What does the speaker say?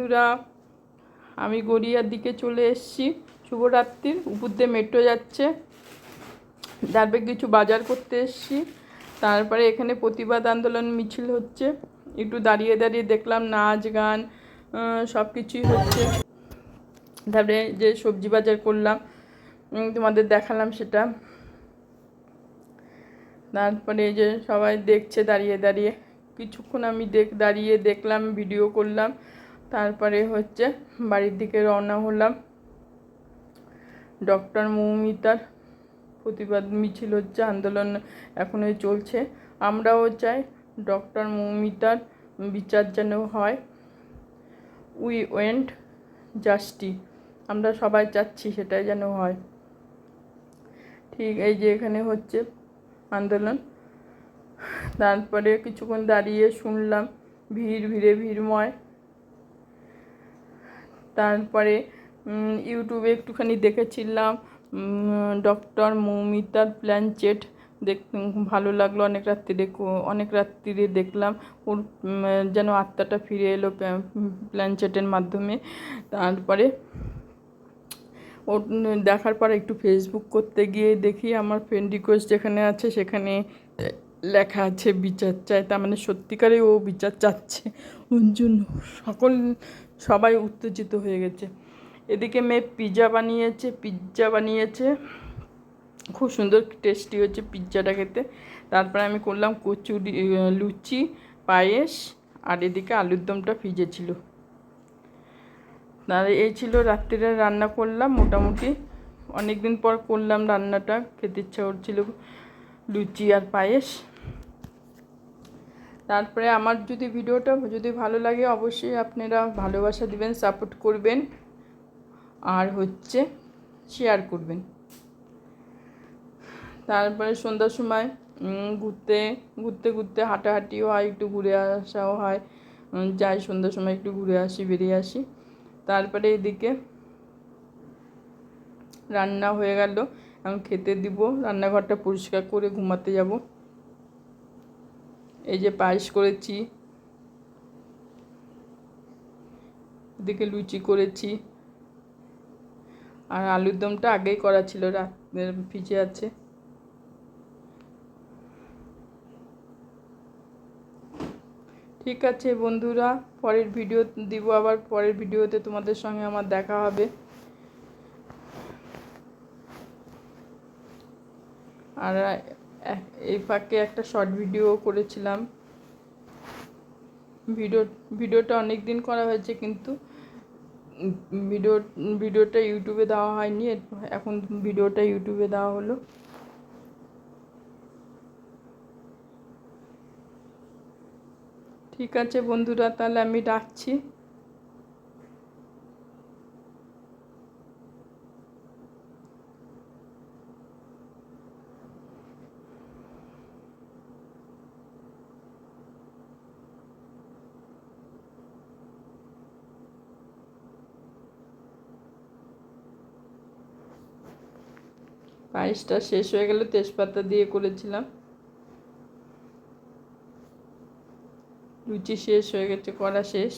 বন্ধুরা, আমি গড়িয়ার দিকে চলে এসেছি। শুভরাত্রির। উপর দিয়ে মেট্রো যাচ্ছে, তারপরে কিছু বাজার করতে এসেছি। তারপরে এখানে প্রতিবাদ আন্দোলন মিছিল হচ্ছে, একটু দাঁড়িয়ে দাঁড়িয়ে দেখলাম নাচ গান সব কিছুই হচ্ছে। তারপরে যে সবজি বাজার করলাম তোমাদের দেখালাম সেটা। তারপরে যে সবাই দেখছে দাঁড়িয়ে দাঁড়িয়ে, কিছুক্ষণ আমি দাঁড়িয়ে দেখলাম, ভিডিও করলাম। তারপরে হচ্ছে বাড়ির দিকে রওনা হলাম। ডক্টর মৌমিতার প্রতিবাদ মিছিল হচ্ছে, আন্দোলন এখনই চলছে। আমরাও চাই ডক্টর মৌমিতার বিচার যেন হয়। উই ওয়েন্ট জাস্টিস, আমরা সবাই চাচ্ছি সেটাই যেন হয়। ঠিক এই যে এখানে হচ্ছে আন্দোলন। তারপরে কিছুক্ষণ দাঁড়িয়ে শুনলাম, ভিড়ময়। তারপরে ইউটিউবে একটুখানি দেখেছিলাম ডক্টর মৌমিতার প্ল্যানচেট, ভালো লাগলো। অনেক রাত্রিরে দেখলাম, ওর যেন আত্মাটা ফিরে এলো প্ল্যানচেটের মাধ্যমে। তারপরে ওর দেখার পর একটু ফেসবুক করতে গিয়ে দেখি আমার ফ্রেন্ড রিকোয়েস্ট যেখানে আছে সেখানে লেখা আছে বিচার চায়। তার মানে সত্যিকারে ও বিচার চাচ্ছে। ওর জন্য সবাই উত্তেজিত হয়ে গেছে। এদিকে মেয়ে পিৎজা বানিয়েছে, খুব সুন্দর টেস্টি হচ্ছে পিৎজাটা খেতে। তারপরে আমি করলাম কচুরি, লুচি, পায়েস, আর এদিকে আলুর দমটা ভিজেছিল। আর এই ছিল রাত্রিরে রান্না করলাম। মোটামুটি অনেক দিন পর করলাম রান্নাটা, খেতে ইচ্ছা করছিল লুচি আর পায়েস। তারপরে আমার ভিডিওটা যদি ভালো লাগে অবশ্যই আপনারা ভালোবাসা দিবেন, সাপোর্ট করবেন, আর হচ্ছে শেয়ার করবেন। তারপরে সন্ধ্যার সময় ঘুরতে হাঁটাহাঁটিও হয়, একটু ঘুরে আসাও হয়। যাই সন্ধ্যার সময় একটু ঘুরে আসি, বেরিয়ে আসি। তারপরে এদিকে রান্না হয়ে গেল, এখন খেতে দিব। রান্নাঘরটা পরিষ্কার করে ঘুমাতে যাব। এই যে পায়েস করেছি, এদিকে লুচি করেছি, আর আলুর দমটা আগেই করা ছিল, রাতের ভিজে আছে। ঠিক আছে বন্ধুরা, পরের ভিডিও দিব, আবার পরের ভিডিওতে তোমাদের সঙ্গে আমার দেখা হবে। আর এই ফাঁকে একটা শর্ট ভিডিও করেছিলাম। ভিডিওটা অনেক দিন করা হয়েছে, কিন্তু ভিডিওটা ইউটিউবে দেওয়া হয়নি। এখন ভিডিওটা ইউটিউবে দেওয়া হলো। ঠিক আছে বন্ধুরা, তাহলে আমি রাখছি। পায়েসটা শেষ হয়ে গেল, তেজপাতা দিয়ে করেছিলাম। লুচি শেষ হয়ে গেছে, করা শেষ।